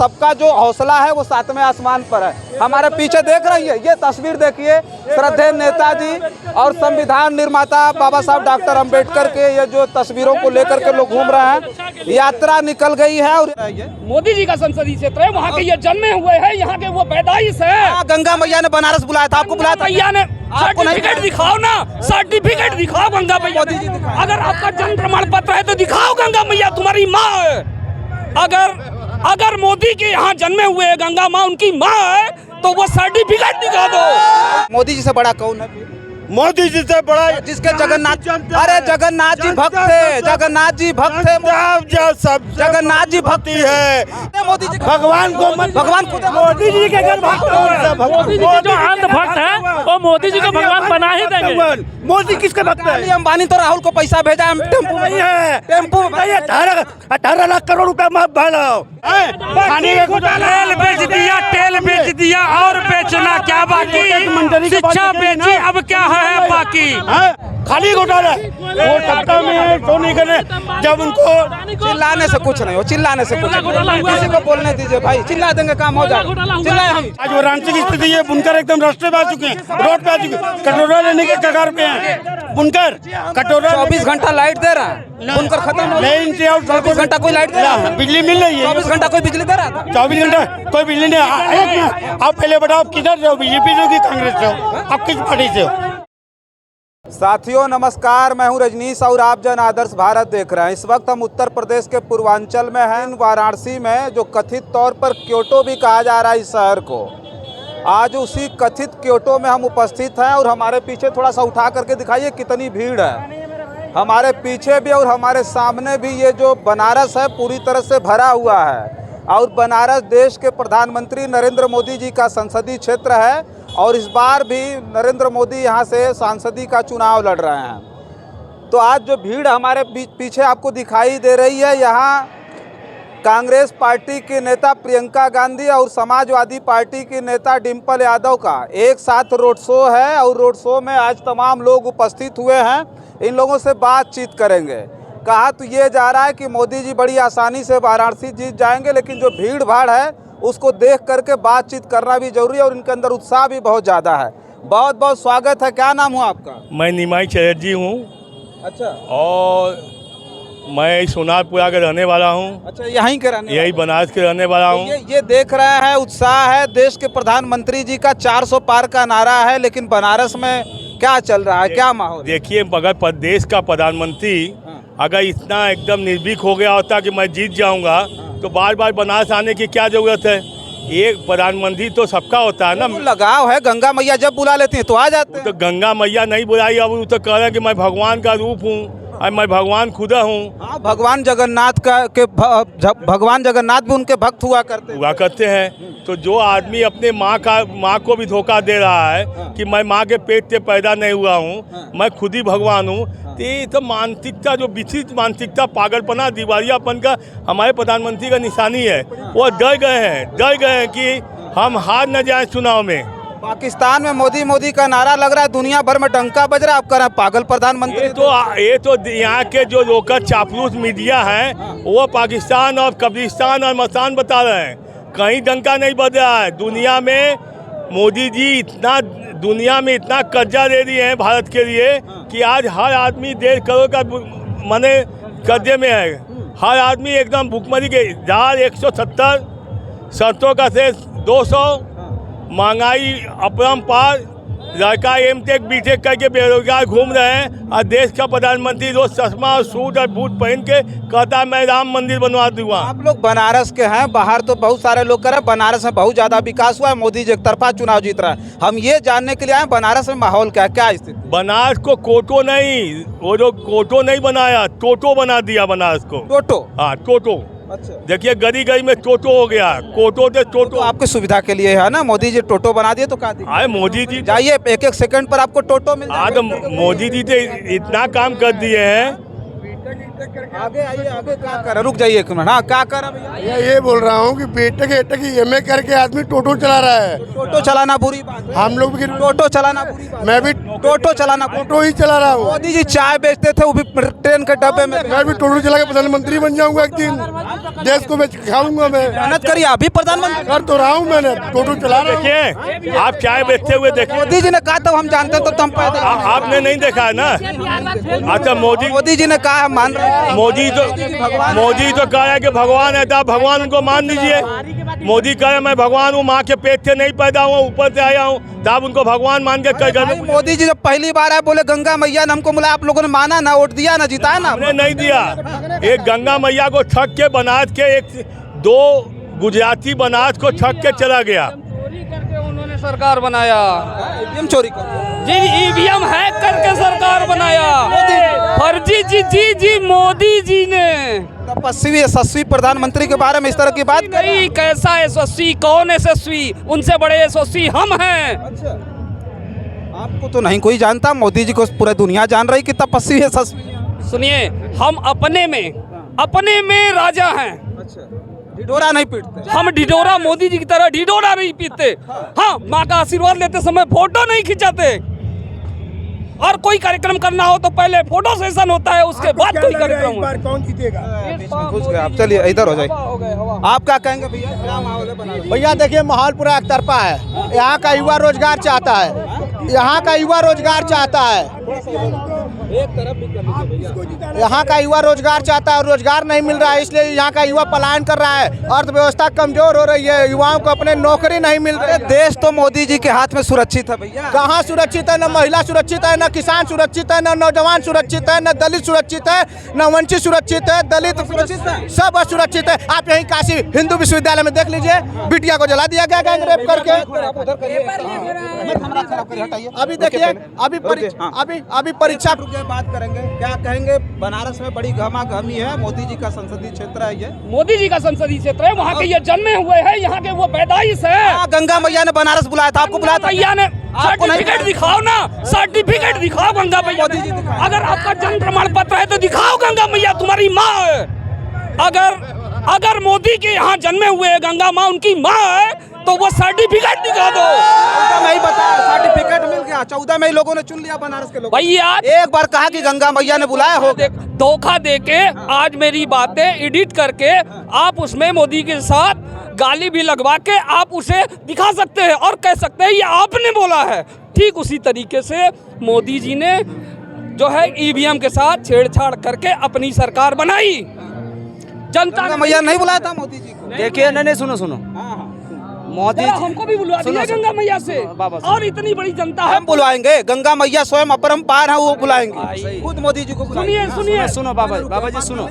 सबका जो हौसला है वो सातवें आसमान पर है। हमारे पीछे देख रही है, ये तस्वीर देखिए, श्रद्धेय नेताजी और संविधान निर्माता बाबा साहब डॉक्टर अंबेडकर के ये जो तस्वीरों को लेकर के लोग घूम रहे हैं। यात्रा निकल गई है और मोदी जी का संसदीय क्षेत्र है, वहाँ के ये जन्मे हुए हैं, यहाँ के वो पैदाइश है। गंगा मैया ने बनारस बुलाया था, आपको बुलाया था? मैया ने सर्टिफिकेट दिखाओ ना, सर्टिफिकेट दिखाओ गंगा मैया। अगर आपका जन्म प्रमाण पत्र है तो दिखाओ, गंगा मैया तुम्हारी माँ है। अगर मोदी के यहाँ जन्मे हुए है, गंगा माँ उनकी माँ है, तो वो सर्टिफिकेट दिखा दो। मोदी जी से बड़ा कौन है? मोदी जी से बड़ा जिसके जगन्नाथ, अरे जगन्नाथ जी भक्त थे, जगन्नाथ जी भक्त थे, सब जगन्नाथ जी भक्ति है। मोदी जी भगवान को भगवान खुद मोदी जी के घर भक्त, मोदी जी के जो अंध भक्त है वो मोदी जी को भगवान बना ही देंगे। मोदी किसके भक्त है? अंबानी तो राहुल को पैसा भेजा है, टेम्पो नहीं है, टेम्पो 18 लाख करोड़ रुपए मत भाड़ो। तेल बेच दिया, तेल बेच दिया और बेचना क्या बाकी, शिक्षा बेची अब क्या है बाकी। खाली घोटाला वो सत्ता में सोने के जब उनको चिल्लाने से कुछ नहीं हो, चिल्लाने से कुछ नहीं, किसी को बोलने दीजिए भाई, चिल्ला देंगे काम हो जाए, चिल्लाए हम। आज वाराणसी की स्थिति है, बुनकर एकदम रास्ते पे आ चुके हैं, रोड पे आ चुके हैं, कटोरा लेने के कगार पे हैं। बुनकर कटोरा 24 घंटा लाइट दे रहा है, बुनकर खत्म हो गया। नहीं 24 घंटा कोई लाइट दे रहा है? बिजली मिल रही है, 24 घंटा कोई बिजली दे रहा था? 24 घंटा कोई बिजली नहीं। आप पहले बताओ आप किधर से हो, बीजेपी से हो कि कांग्रेस से हो, आप किस पार्टी से हो? साथियों नमस्कार, मैं हूं रजनीश और आप जन आदर्श भारत देख रहे हैं। इस वक्त हम उत्तर प्रदेश के पूर्वांचल में हैं, वाराणसी में, जो कथित तौर पर क्योटो भी कहा जा रहा है इस शहर को। आज उसी कथित क्योटो में हम उपस्थित हैं और हमारे पीछे थोड़ा सा उठा करके दिखाइए कितनी भीड़ है। हमारे पीछे भी और हमारे सामने भी ये जो बनारस है पूरी तरह से भरा हुआ है और बनारस देश के प्रधानमंत्री नरेंद्र मोदी जी का संसदीय क्षेत्र है और इस बार भी नरेंद्र मोदी यहाँ से सांसदी का चुनाव लड़ रहे हैं। तो आज जो भीड़ हमारे पीछे आपको दिखाई दे रही है, यहाँ कांग्रेस पार्टी के नेता प्रियंका गांधी और समाजवादी पार्टी की नेता डिम्पल यादव का एक साथ रोड शो है और रोड शो में आज तमाम लोग उपस्थित हुए हैं। इन लोगों से बातचीत करेंगे। कहा तो ये जा रहा है कि मोदी जी बड़ी आसानी से वाराणसी जीत जाएंगे, लेकिन जो भीड़ भाड़ है उसको देख करके बातचीत करना भी जरूरी है और इनके अंदर उत्साह भी बहुत ज़्यादा है। बहुत बहुत स्वागत है। क्या नाम हुआ आपका? मैं निमाई चटर्जी हूँ। अच्छा। और मैं सोनारपुरा का रहने वाला हूँ। अच्छा, यहीं के रहने? यही बनारस के रहने वाला हूँ। ये देख रहे हैं, उत्साह है। देश के प्रधानमंत्री जी का 400 पार का नारा है, लेकिन बनारस में क्या चल रहा है, क्या माहौल? देखिए, अगर प्रदेश का प्रधानमंत्री अगर इतना एकदम निर्भीक हो गया होता कि मैं जीत जाऊंगा तो बार बार बनारस आने की क्या जरूरत है। एक प्रधानमंत्री तो सबका होता है ना। लगाव है, गंगा मैया जब बुला लेती हैं तो आ जाते हैं। तो गंगा मैया नहीं बुलाई, अब वो तो कह रहे हैं कि मैं भगवान का रूप हूँ और मैं भगवान खुदा हूँ। हाँ, भगवान जगन्नाथ भगवान जगन्नाथ भी उनके भक्त हुआ करते हैं। तो जो आदमी अपने माँ को भी धोखा दे रहा है कि मैं माँ के पेट से पैदा नहीं हुआ हूँ, मैं खुद ही भगवान हूँ, तो ये तो मानसिकता, जो विचित्र मानसिकता, पागलपना, दिवालियापन का हमारे प्रधानमंत्री का निशानी है। वो डर गए हैं कि हम हार न जाए चुनाव में। पाकिस्तान में मोदी का नारा लग रहा है, दुनिया भर में डंका बज रहा है, आप कह रहे हैं पागल प्रधानमंत्री। ये तो यहाँ के जो लोकल चापलूस मीडिया है वो पाकिस्तान और कब्रिस्तान और मसान बता रहे हैं, कहीं डंका नहीं बज रहा है। दुनिया में मोदी जी दुनिया में इतना कर्जा दे दिए हैं भारत के लिए कि आज हर आदमी 1.5 करोड़ का माने कर्जे में है। हर आदमी एकदम भुखमरी के दाल 170, सरसों का शेष 200, महंगाई अपरंपार, लड़का एमटेक बीटेक करके बेरोजगार घूम रहे हैं और देश का प्रधानमंत्री रोज चश्मा और सूट और बूट पहन के कहता है मैं राम मंदिर बनवा दूंगा। आप लोग बनारस के हैं, बाहर तो बहुत सारे लोग कह रहे हैं बनारस में बहुत ज्यादा विकास हुआ है, मोदी जी एक तरफा चुनाव जीत रहा है। हम ये जानने के लिए आए बनारस में माहौल क्या स्थिति? बनारस को कोटो नहीं, वो जो कोटो नहीं बनाया, टोटो बना दिया बनारस को। टोटो? हाँ, टोटो। अच्छा। देखिए, गली में टोटो हो गया, कोटो से टोटो। तो आपकी सुविधा के लिए है ना, मोदी जी टोटो बना दिए तो क्या दिक्कत? आए मोदी जी जाइए, 1-1 सेकंड पर आपको टोटो मिल जाएगा। मोदी जी ने इतना काम कर दिए हैं आगे आइए, आगे क्या कर, रुक जाइए एक मिनट। हाँ, क्या कर रहा भैया? ये बोल रहा हूँ कि बेटे की एमए करके आदमी टोटो चला रहा है। टोटो चलाना बुरी बात है। हम लोग भी टोटो चलाना बुरी बात है। मैं भी टोटो चलाना टोटो ही चला रहा हूँ। मोदी जी चाय बेचते थे, वो भी ट्रेन के डब्बे में। मैं भी टोटो चला के प्रधानमंत्री बन जाऊंगा एक दिन, देश को मैं खाऊंगा। मैं मेहनत करिए, अभी प्रधानमंत्री कर तो रहा हूँ, मैंने टोटो चला रहा हूँ। देखिए, आप चाय बेचते हुए देखिए। मोदी जी ने कहा तो हम जानते हैं, तो हम पैदा आपने नहीं देखा है ना? अच्छा, मोदी जी ने कहा, हम मान रहे हैं। मोदी तो कह रहा है कि भगवान है, तो आप भगवान उनको मान लीजिए। मोदी कह रहे मैं भगवान हूँ, माँ के पेट से नहीं पैदा हुआ, ऊपर से आया हूँ, तो आप उनको भगवान मान के कर। मोदी जी जब पहली बार आए, बोले गंगा मैया ने हमको मिला, आप लोगों ने माना ना, वोट दिया ना, जिताया ना। हमने नहीं दिया। एक गंगा मैया को ठग के बनारस के दो गुजराती बनारस को ठग के चला गया। उन्होंने सरकार बनाया ईवीएम चोरी कर जी, ईवीएम हैक करके सरकार बनाया फर्जी। जी मोदी जी ने तपस्वी यशस्वी प्रधानमंत्री के बारे में इस तरह की बात कर। नहीं, कैसा यशस्वी, कौन यशस्वी? उनसे बड़े यशस्वी हम हैं। अच्छा, आपको तो नहीं कोई जानता, मोदी जी को पूरा दुनिया जान रही कि तपस्वी यशस्वी। सुनिए, हम अपने में राजा हैं। अच्छा, ढिढोरा नहीं पीटते। हम ढिढोरा मोदी जी की तरह ढिढोरा नहीं पीते। हाँ, माँ का आशीर्वाद लेते समय फोटो नहीं खिंचाते। और कोई कार्यक्रम करना हो तो पहले फोटो सेशन होता है, उसके बाद कोई कार्यक्रम होता है। कौन जीतेगा? घुस गए आप, चलिए इधर हो जाइए। आप क्या कहेंगे भैया, क्या माहौल है बनारस? भैया देखिए, माहौल पूरा एक तरफा है। यहाँ का युवा रोजगार चाहता है, यहाँ का युवा रोजगार चाहता है, यहाँ का युवा रोजगार चाहता है, रोजगार नहीं मिल रहा है, इसलिए यहाँ का युवा पलायन कर रहा है। अर्थव्यवस्था कमजोर हो रही है, युवाओं को अपने नौकरी नहीं मिल रही। देश तो मोदी जी के हाथ में सुरक्षित है भैया। कहाँ सुरक्षित है? न महिला सुरक्षित है, न किसान सुरक्षित है, न नौजवान सुरक्षित है, न दलित सुरक्षित है, न वंचित सुरक्षित है, दलित सुरक्षित है, सब असुरक्षित है। आप यहीं काशी हिंदू विश्वविद्यालय में देख लीजिए, बिटिया को जला दिया गया गैंग रेप करके। अभी देखिए, अभी परीक्षा बात करेंगे, क्या कहेंगे? बनारस में बड़ी गहमा-गहमी है, मोदी जी का संसदीय क्षेत्र है ये। मोदी जी का संसदीय क्षेत्र है, वहाँ के ये जन्मे हुए हैं, यहाँ के वो पैदाइश है। गंगा मैया ने बनारस बुलाया था, आपको बुलाया था? मैया ने सर्टिफिकेट दिखाओ ना, सर्टिफिकेट दिखाओ गंगा मैया। अगर आपका जन्म प्रमाण पत्र है तो दिखाओ, गंगा मैया तुम्हारी माँ है। अगर मोदी के यहाँ जन्मे हुए है गंगा माँ उनकी माँ है, तो वो सर्टिफिकेट दिखा दो। 14 मई बताया, सर्टिफिकेट मिल गया। 14 मई लोगों ने चुन लिया बनारस के लोग। भैया एक बार कहा कि गंगा मैया ने बुलाया हो, धोखा देके आज मेरी बातें एडिट करके आप उसमें मोदी के साथ गाली भी लगवा के आप उसे दिखा सकते हैं और कह सकते हैं ये आपने बोला है। ठीक उसी तरीके से मोदी जी ने जो है ईवीएम के साथ छेड़छाड़ करके अपनी सरकार बनाई। जनता गंगा मैया नहीं बुलाया था मोदी जी को। देखिए, नहीं सुनो, मोदी हमको भी बुलवा दिया गंगा मैया से, और इतनी बड़ी जनता है। हम बुलवाएंगे, गंगा मैया स्वयं अपरंपार है, वो बुलाएंगे, खुद मोदी जी को बुलाएंगे। सुनिए सुनो बाबा जी सुनो,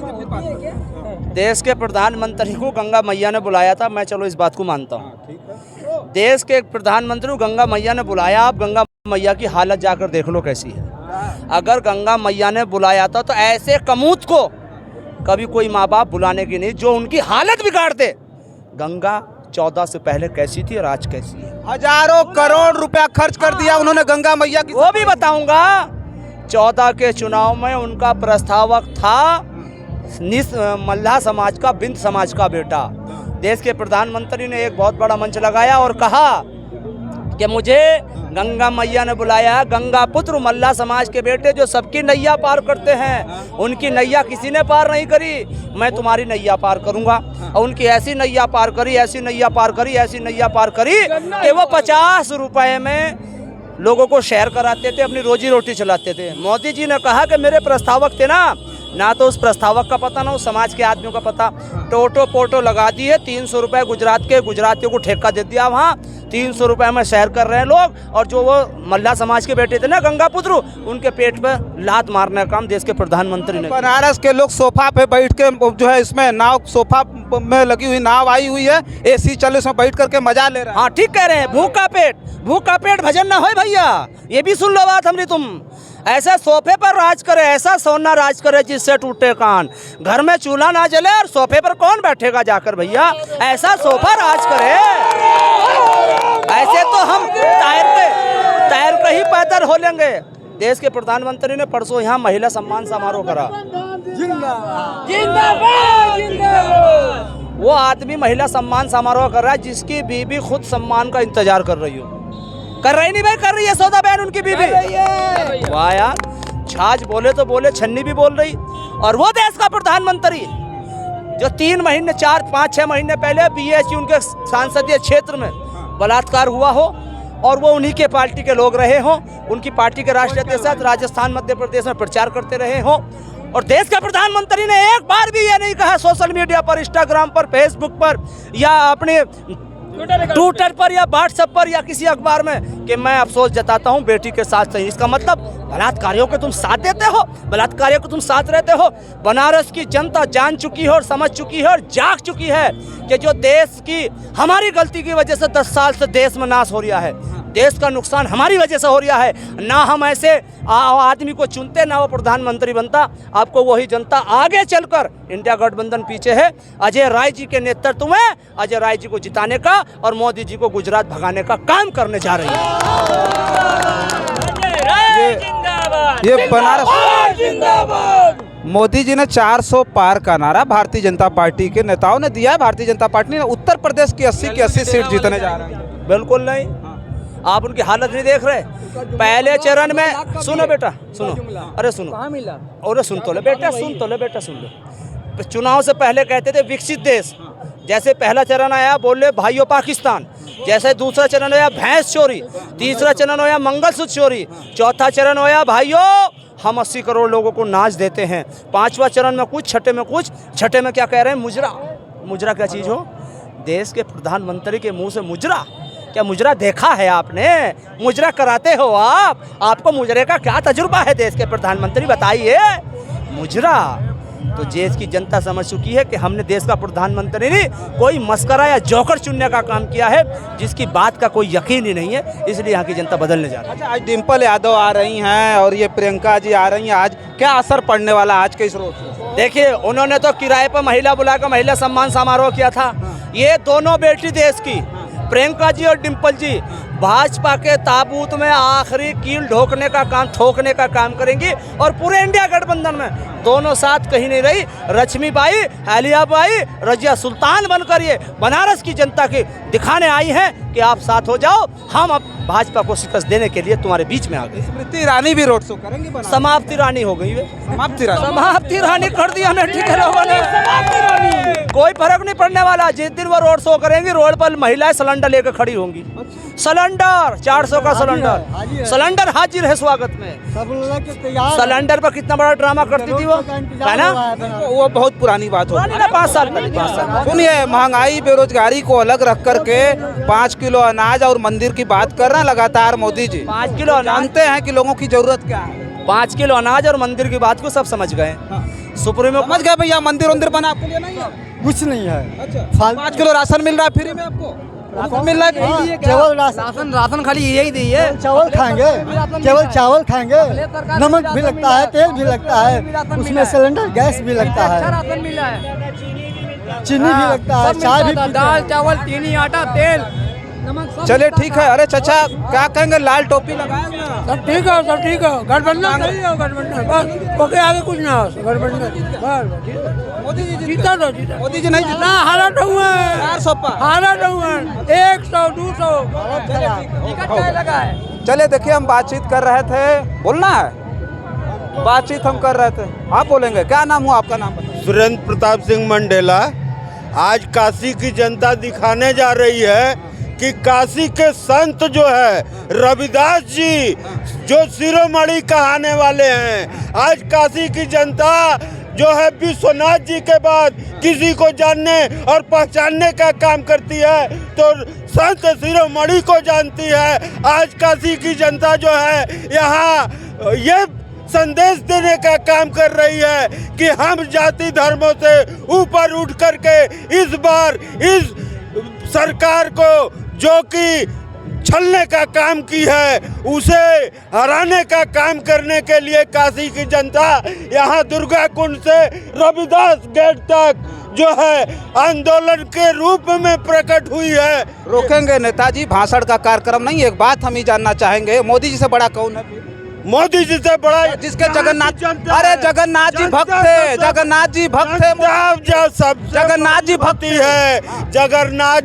देश के प्रधानमंत्री को गंगा मैया ने बुलाया था, मैं चलो इस बात को मानता हूँ। देश के प्रधानमंत्री को गंगा मैया ने बुलाया, आप गंगा मैया की हालत जाकर देख लो कैसी है। अगर गंगा मैया ने बुलाया था तो ऐसे कमूत को कभी कोई माँ बाप बुलाने की नहीं, जो उनकी हालत बिगाड़ दे। गंगा 14 से पहले कैसी थी और आज कैसी है? हजारों करोड़ रुपया खर्च कर दिया उन्होंने गंगा मैया की। वो भी बताऊंगा। 14 के चुनाव में उनका प्रस्तावक था मल्लाह समाज का, बिंद समाज का बेटा। देश के प्रधानमंत्री ने एक बहुत बड़ा मंच लगाया और कहा कि मुझे गंगा मैया ने बुलाया। गंगा पुत्र मल्लाह समाज के बेटे जो सबकी नैया पार करते हैं, उनकी नैया किसी ने पार नहीं करी, मैं तुम्हारी नैया पार करूंगा। और उनकी ऐसी नैया पार करी, ऐसी नैया पार करी, ऐसी नैया पार करी कि वो 50 रुपए में लोगों को शेयर कराते थे, अपनी रोजी रोटी चलाते थे। मोदी जी ने कहा कि मेरे प्रस्तावक थे ना तो उस प्रस्तावक का पता, ना उस समाज के आदमियों का पता। टोटो पोटो लगा दिए, 300 रुपये गुजरात के गुजरातियों को ठेका दे दिया। वहाँ 300 रुपये में शेयर कर रहे हैं लोग, और जो वो मल्लाह समाज के बेटे थे ना गंगा पुत्र, उनके पेट पर लात मारने का काम देश के प्रधानमंत्री ने। बनारस के लोग सोफा पे बैठ के जो है, इसमें नाव, सोफा में लगी हुई नाव आई हुई है, AC चल, उसमें बैठ करके मजा ले रहे हैं। हाँ ठीक कह रहे हैं, भूखा पेट भजन ना हो भैया। ये भी सुन लो बात हमारी, तुम ऐसा सोफे पर राज करे, ऐसा सोना राज करे जिससे टूटे कान। घर में चूल्हा ना जले और सोफे पर कौन बैठेगा जाकर भैया? ऐसा सोफा राज करे। ऐसे तो हम तैर के ही पैदल हो लेंगे। देश के प्रधानमंत्री ने परसों यहाँ महिला सम्मान समारोह करा। वो आदमी महिला सम्मान समारोह कर रहा है जिसकी बीबी खुद सम्मान का इंतजार कर रही हो। कर रही नहीं भाई, कर रही है सौदा बहन उनकी बीबी। वाह यार, छाछ बोले तो बोले, छन्नी भी बोल रही। और वो देश का प्रधानमंत्री जो 3 महीने 4 5 6 महीने पहले बीएचयू उनके संसदीय क्षेत्र में बलात्कार हुआ हो और वो उन्हीं के पार्टी के लोग रहे हों, उनकी पार्टी के राष्ट्रीय अध्यक्ष राजस्थान मध्य प्रदेश में प्रचार करते रहे हों, और देश के प्रधानमंत्री ने एक बार भी ये नहीं कहा सोशल मीडिया पर, इंस्टाग्राम पर, फेसबुक पर या अपने ट्विटर पर या व्हाट्सएप पर या किसी अखबार में कि मैं अफसोस जताता हूं बेटी के साथ सही। इसका मतलब बलात्कारियों को तुम साथ देते हो, बलात्कारियों को तुम साथ रहते हो। बनारस की जनता जान चुकी है और समझ चुकी है और जाग चुकी है कि जो देश की हमारी गलती की वजह से 10 साल से देश में नाश हो रहा है, देश का नुकसान हमारी वजह से हो रहा है। ना हम ऐसे आदमी को चुनते, ना वो प्रधानमंत्री बनता। आपको वही जनता आगे चलकर, इंडिया गठबंधन पीछे है, अजय राय जी के नेतृत्व में अजय राय जी को जिताने का और मोदी जी को गुजरात भगाने का काम करने जा रही है। ये बनारस मोदी जी ने 400 पार का नारा भारतीय जनता पार्टी के नेताओं ने दिया है। भारतीय जनता पार्टी ने उत्तर प्रदेश की 80 की 80 सीट जीतने जा रहे हैं। बिल्कुल नहीं, आप उनकी हालत नहीं देख रहे। पहले चरण में सुनो बेटा, सुनो, अरे सुनो, अरे सुन तो ले बेटा, सुन तो ले बेटा, सुन लो। चुनाव से पहले कहते थे विकसित देश, जैसे पहला चरण आया बोले भाइयों पाकिस्तान, जैसे दूसरा चरण आया भैंस चोरी, तीसरा चरण आया मंगलसूत्र चोरी, चौथा चरण आया भाइयों हम 80 करोड़ लोगों को नाच देते हैं, 5वां चरण में कुछ, छठे में कुछ, छठे में क्या कह रहे हैं, मुजरा। मुजरा क्या चीज़ हो? देश के प्रधानमंत्री के मुंह से मुजरा, क्या मुजरा देखा है आपने? मुजरा कराते हो आप? आपको मुजरे का क्या तजुर्बा है देश के प्रधानमंत्री, बताइए। मुजरा तो देश की जनता समझ चुकी है कि हमने देश का प्रधानमंत्री नहीं, कोई मस्करा या जोकर चुनने का काम किया है जिसकी बात का कोई यकीन ही नहीं है, इसलिए यहाँ की जनता बदलने जा रही है। अच्छा, आज डिम्पल यादव आ रही हैं और ये प्रियंका जी आ रही हैं, आज क्या असर पड़ने वाला आज के इस रोज से? देखिए, उन्होंने तो किराए पर महिला बुलाकर महिला सम्मान समारोह किया था। ये दोनों बेटी देश की, प्रियंका जी और डिम्पल जी, भाजपा के ताबूत में आखिरी कील ठोकने का काम करेंगी और पूरे इंडिया गठबंधन में दोनों साथ कहीं नहीं रही। लक्ष्मी बाई, आलिया बाई, रजिया सुल्तान बनकर ये बनारस की जनता की दिखाने आई हैं कि आप साथ हो जाओ, हम अब भाजपा को शिकस्त देने के लिए तुम्हारे बीच में आ गए। स्मृति ईरानी भी रोड शो करेंगी बनारस। समाप्ति रानी हो गई वे, समाप्ति रानी कर दिया ना, ठीक है लोगों ने। कोई फर्क नहीं पड़ने वाला, जिस दिन वो रोड शो करेंगी रोड पर महिलाएं सिलेंडर लेकर खड़ी होंगी। सिलेंडर 400 का सिलेंडर हाजिर है स्वागत में। सिलेंडर पर कितना बड़ा ड्रामा करती थी वो, है ना? वो बहुत पुरानी बात हो गई, 5 साल पहले, 5 साल। सुनिए, महंगाई बेरोजगारी को अलग रख करके 5 किलो अनाज और मंदिर की बात कर रहे हैं लगातार मोदी जी। 5 किलो अनाज, जानते हैं कि लोगों की जरूरत क्या है। 5 किलो अनाज और मंदिर की बात को सब समझ गए। सुप्रीमो समझ गए भैया, मंदिर बना आपके लिए नहीं है? कुछ नहीं है। अच्छा, 5 किलो राशन मिल रहा है फ्री में आपको? राशन मिल रहा है? केवल राशन खाली यही दी है। चावल खाएंगे, केवल चावल खाएंगे, नमक भी लगता है, तेल भी लगता है, उसमें सिलेंडर गैस भी लगता है, चीनी भी लगता है, चाय भी, दाल चावल चीनी आटा तेल। चलिए ठीक है। अरे चाचा क्या कहेंगे, लाल टोपी लगाए ना? सब ठीक है, सब ठीक है, गठबंधन सही है, गठबंधन बस, ओके, आगे कुछ ना हो, गठबंधन मोदी जी जीता तो जीता, मोदी जी नहीं जीता। ना हालत हुआ है, 400 पर हालत हुआ है, 100 200 लगा है। चले देखिए, हम बातचीत कर रहे थे, बोलना है, बातचीत हम कर रहे थे, आप बोलेंगे। क्या नाम हुआ आपका? नाम बताइए। सुरेंद्र प्रताप सिंह मंडेला। आज काशी की जनता दिखाने जा रही है कि काशी के संत जो है रविदास जी, जो शिरोमणि कहाने वाले हैं, आज काशी की जनता जो है विश्वनाथ जी के बाद किसी को जानने और पहचानने का काम करती है तो संत शिरोमणि को जानती है। आज काशी की जनता जो है यहाँ ये संदेश देने का काम कर रही है कि हम जाति धर्मों से ऊपर उठ करके इस बार इस सरकार को जो कि छलने का काम की है उसे हराने का काम करने के लिए काशी की जनता यहाँ दुर्गा कुंड से रविदास गेट तक जो है आंदोलन के रूप में प्रकट हुई है। रोकेंगे नेताजी, भाषण का कार्यक्रम नहीं। एक बात हम ही जानना चाहेंगे, मोदी जी से बड़ा कौन है? मोदी जी से बड़ा जिसके जगन्नाथ, अरे जगन्नाथ जी भक्त थे, जगन्नाथ जी भक्त थे, सब जगन्नाथ जी भक्ति है। जगन्नाथ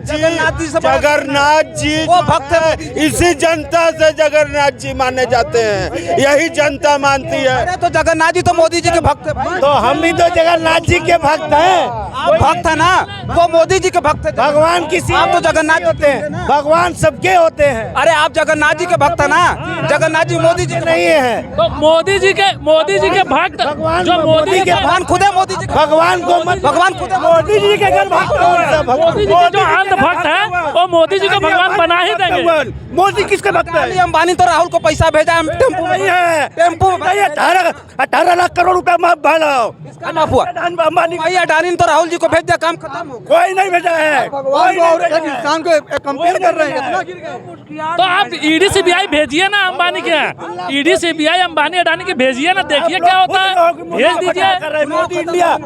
जी वो भक्त है। इसी जनता से जगन्नाथ जी माने जाते हैं, यही जनता मानती है। अरे तो जगन्नाथ जी तो मोदी जी के भक्त है। तो हम भी तो जगन्नाथ जी के भक्त हैं। आप भक्त है ना, वो मोदी जी के भक्त है। भगवान किसी आप तो जगन्नाथ होते हैं, भगवान सबके होते हैं। अरे आप जगन्नाथ जी के भक्त है ना, जगन्नाथ जी मोदी जी के नहीं है, तो मोदी जी के भक्त जो मोदी के भगवान खुद है, मोदी जी भगवान को मत, भगवान खुद है। मोदी जी के घर भक्त मोदी जी के जो अंध भक्त है वो मोदी जी को भगवान बना ही देंगे। मोदी किसके भक्त है? अली अंबानी तो राहुल को पैसा भेजा है टेम्पो नहीं है, टेम्पो में। 18 लाख करोड़ रुपया माफ भरा। इसका माफ हुआ। अंबानी भाई अडानी ने तो राहुल जी को भेज दिया, काम खत्म हो गया। कोई नहीं भेजा है, भगवान को और एक इंसान को कंपेयर कर रहे हैं, इतना गिर गए। तो आप ईडी सीबीआई भेजिए ना अंबानी के यहाँ, ईडी सीबीआई अंबानी अडानी के भेजिए ना, देखिए क्या होता है, भेज दीजिए। मोदी इंडिया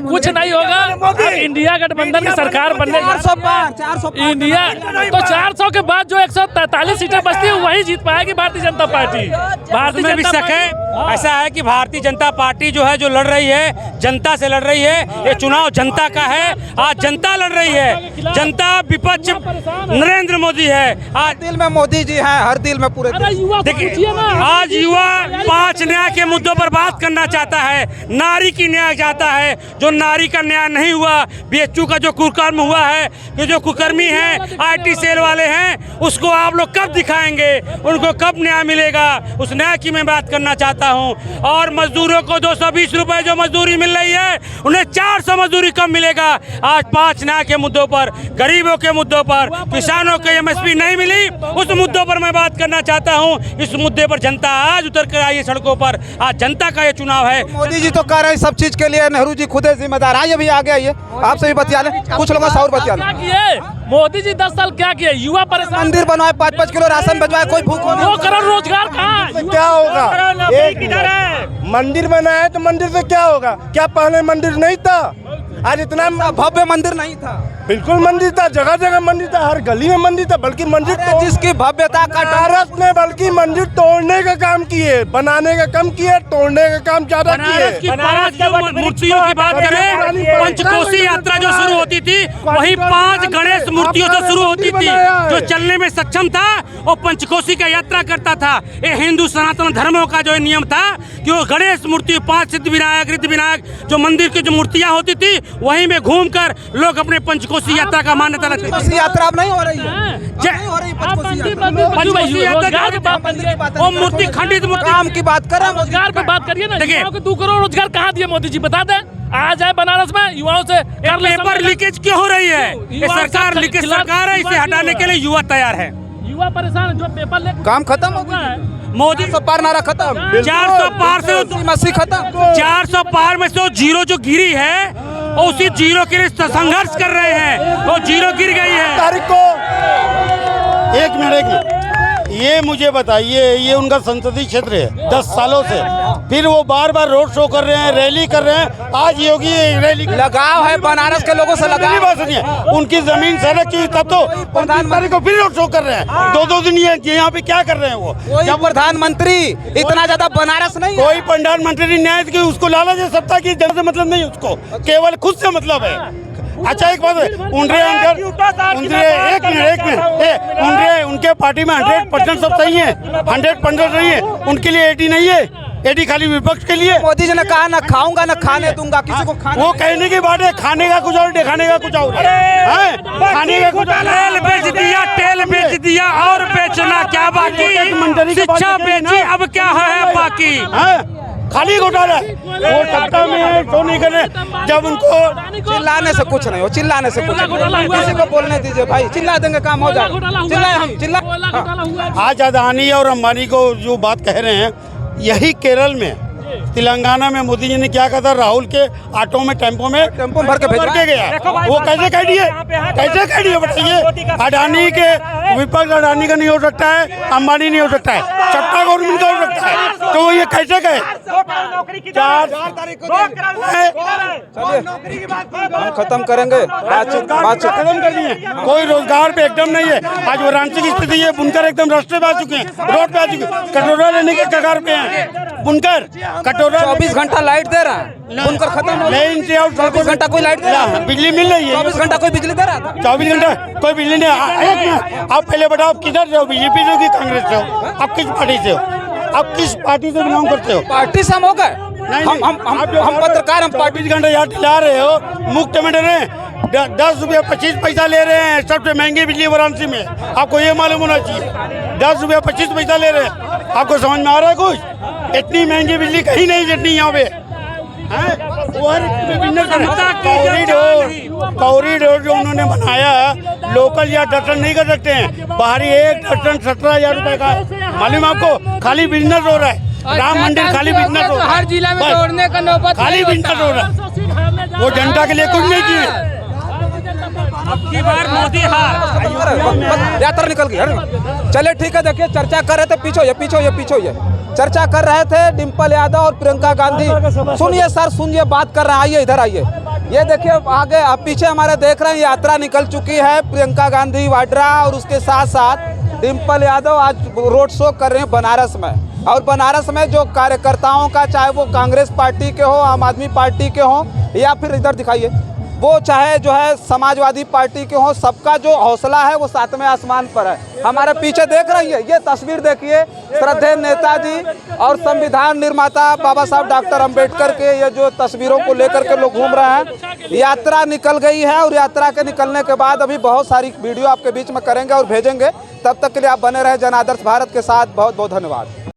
कुछ नहीं होगा। अब इंडिया गठबंधन की सरकार बनने 400 इंडिया तो 400 के बाद जो 143 सीटें बचती है वही जीत पाएगी भारतीय जनता पार्टी। भारतीय में भी शक है, ऐसा है कि भारतीय जनता पार्टी जो है जो लड़ रही है जनता से लड़ रही है। ये चुनाव जनता का है, आज जनता लड़ रही है, जनता विपक्ष नरेंद्र मोदी है। आज दिल में मोदी जी हैं, हर दिल में पूरे देखिए आज युवा 5 न्याय के मुद्दों पर बात करना चाहता है, नारी की न्याय चाहता है। जो नारी का न्याय नहीं हुआ, बीएचयू का जो कुकर्म हुआ है, कि जो कुकर्मी हैं आईटी सेल वाले हैं, उसको आप लोग कब दिखाएंगे, उनको कब न्याय मिलेगा, उस न्याय की मैं बात करना चाहता हूं। और मजदूरों को 220 रुपए जो मजदूरी मिल रही है, उन्हें 400 मजदूरी कब मिलेगा। आज 5 न्याय के मुद्दों पर, गरीबों के मुद्दों पर, किसानों को एमएसपी नहीं मिली, उस मुद्दों पर मैं बात करना चाहता हूं। इस मुद्दे पर जनता आज उतर कर आई है सड़कों पर, आज जनता का ये चुनाव है। मोदी जी तो कह रहे हैं सब चीज के लिए नेहरू जी खुद जिम्मेदार। आइए भी आगे आइए, आपसे भी बतिया लें, कुछ लोगों से और बतिया लें। मोदी जी 10 साल क्या किए, युवा परेशान, मंदिर बनवाए, 5-5 किलो राशन भिजवाए, कोई भूखा नहीं। 2 करोड़ रोजगार कहाँ? क्या होगा? एक मंदिर बनाया तो मंदिर से क्या होगा? क्या पहले मंदिर नहीं था? आज इतना भव्य मंदिर नहीं था। बिल्कुल मंदिर था, जगह जगह मंदिर था, हर गली में मंदिर था। बल्कि मंदिर जिसकी भव्यता का भारत ने बल्कि मंदिर तोड़ने का काम किए, बनाने का कम किए, तोड़ने का काम ज्यादा किए। बनारस की मूर्तियों की बात करें, पंचकोसी यात्रा जो शुरू होती थी वही 5 गणेश मूर्तियों से शुरू होती थी। जो चलने में सक्षम था वो पंचकोसी का यात्रा करता था। ये हिंदू सनातन धर्मों का जो नियम था कि वो गणेश मूर्ति, 5 सिद्ध विनायक, रिद्ध विनायक, जो मंदिर की जो मूर्तियां होती थी वहीं में घूमकर लोग अपने पंचकोसी यात्रा का मान्यता रखते। पंचकोसी यात्रा अब नहीं हो रही है, वो मूर्ति खंडित मूर्ति काम की बात कर रहे हैं। रोजगार पे बात करिए ना। देखिए 2 करोड़ रोजगार कहाँ दिए मोदी जी, बता दें। आ जाए बनारस में युवाओं से पेपर लीकेज क्यों हो रही है? ये सरकार लीकेज सरकार है, इसे हटाने के लिए युवा तैयार है। युवा परेशान है, जो पेपर ले काम खत्म हो गया। मोदी 400 पार नारा खत्म, 400 पार से 80 खत्म, 400 पार में से वो जीरो जो गिरी है और उसी जीरो के लिए संघर्ष कर रहे हैं। वो जीरो गिर गई है। तारीख को एक मिनट ये मुझे बताइए, ये उनका संसदीय क्षेत्र है 10 सालों से, फिर वो बार बार रोड शो कर रहे हैं, रैली कर रहे हैं। आज योगी रैली लगाव है बनारस के लोगों से, लगाव बात नहीं है। उनकी जमीन सड़क की, तब तो प्रधानमंत्री को फिर रोड शो कर रहे हैं। 2-2 दिन यहाँ पे क्या कर रहे हैं वो? जब प्रधानमंत्री इतना ज्यादा बनारस नहीं, कोई प्रधानमंत्री न्याय की उसको लालच है सत्ता की, जन से मतलब नहीं, उसको केवल खुद से मतलब है। अच्छा एक बात है, उनके पार्टी में 100% सब सही है, 100% सही है, उनके लिए 80 नहीं है, 80 खाली विपक्ष के लिए। मोदी जी ने कहा ना खाऊंगा ना खाने दूंगा किसी को खाने। वो कहने की बात है, खाने का कुछ और, दिखाने का कुछ और, खाने का कुछ। तेल बेच दिया, तेल बेच दिया, और बेचना क्या बाकी? शिक्षा बेची, अब क्या है बाकी? खाली घोटाला है। वो सत्ता में तो नहीं करे, जब उनको चिल्लाने से कुछ नहीं हो, चिल्लाने से कुछ नहीं, किसी को बोलने दीजिए भाई, चिल्ला देंगे काम हो जाए। चिल्लाए हम, चिल्ला। आज अदानी और अंबानी को जो बात कह रहे हैं, यही केरल में तेलंगाना में मोदी जी ने क्या कहा था, राहुल के ऑटो में टेम्पो में भर के भेजा। गया। वो कैसे कह दिए, कैसे कह दिए बताइए। अडानी के विपक्ष अडानी का नहीं हो सकता है, अंबानी नहीं हो सकता है, सत्ता गवर्नमेंट का हो सकता है, तो ये कैसे कहे। 4 तारीख को हम खत्म करेंगे बातचीत खत्म कर दिए। कोई रोजगार पे एकदम नहीं है। आज वाराणसी की स्थिति है, बुनकर एकदम रास्ते पे आ चुके हैं, रोड पे आ चुके हैं, कटोरा लेने के कगार पे हैं। बुनकर कटोरा 24 घंटा लाइट दे रहा है, बुनकर खत्म हो गया। 24 घंटा कोई लाइट दे रहा है, बिजली मिल रही है। 24 घंटा कोई बिजली दे रहा था। 24 घंटा कोई बिजली नहीं। आप पहले बताओ, आप किधर से हो, बीजेपी से हो कि कांग्रेस से हो, आप किस पार्टी से हो, आप किस पार्टी से बिलोंग करते हो। पार्टी से हम हो गए, हम पत्रकार, हम 24 घंटे यहाँ ला रहे हो, मुफ्त में दे रहे हैं। 10 रुपया 25 पैसा ले रहे हैं, सबसे महंगी बिजली वाराणसी में। आपको ये मालूम होना चाहिए, 10 रुपया 25 पैसा ले रहे हैं। आपको समझ में आ रहा है कुछ? इतनी महंगी बिजली कहीं नहीं जितनी यहाँ पे कॉरिडोर जो उन्होंने बनाया, लोकल या दर्शन नहीं कर सकते हैं। बाहरी एक दर्शन 17,000 रुपए का है। मालूम आपको, खाली बिजनेस हो रहा है। राम मंदिर खाली बिजनेस हो रहा है, हर जिला में दौड़ने का नौबत खाली बिजनेस हो रहा है। वो जनता के लिए कुछ नहीं किए। अब की बार मोदी हार, यात्रा निकल गई। चलिए ठीक है, देखिए चर्चा कर रहे थे, पीछे चर्चा कर रहे थे डिम्पल यादव और प्रियंका गांधी। सुनिए सर, सुनिए, बात कर रहे हैं, आइए इधर आइए। ये देखिए आगे, अब पीछे हमारे देख रहे हैं, यात्रा निकल चुकी है। प्रियंका गांधी वाड्रा और उसके साथ साथ डिम्पल यादव आज रोड शो कर रहे हैं बनारस में। और बनारस में जो कार्यकर्ताओं का, चाहे वो कांग्रेस पार्टी के हो, आम आदमी पार्टी के हो, या फिर इधर दिखाइए, वो चाहे जो है समाजवादी पार्टी के हों, सबका जो हौसला है वो सातवें आसमान पर है। हमारे पीछे देख रही है, ये तस्वीर देखिए, श्रद्धेय नेताजी और संविधान निर्माता बाबा साहब डॉक्टर अंबेडकर के ये जो तस्वीरों को लेकर के लोग घूम रहे हैं। यात्रा निकल गई है और यात्रा के निकलने के बाद अभी बहुत सारी वीडियो आपके बीच में करेंगे और भेजेंगे। तब तक के लिए आप बने रहे जन आदर्श भारत के साथ। बहुत बहुत धन्यवाद।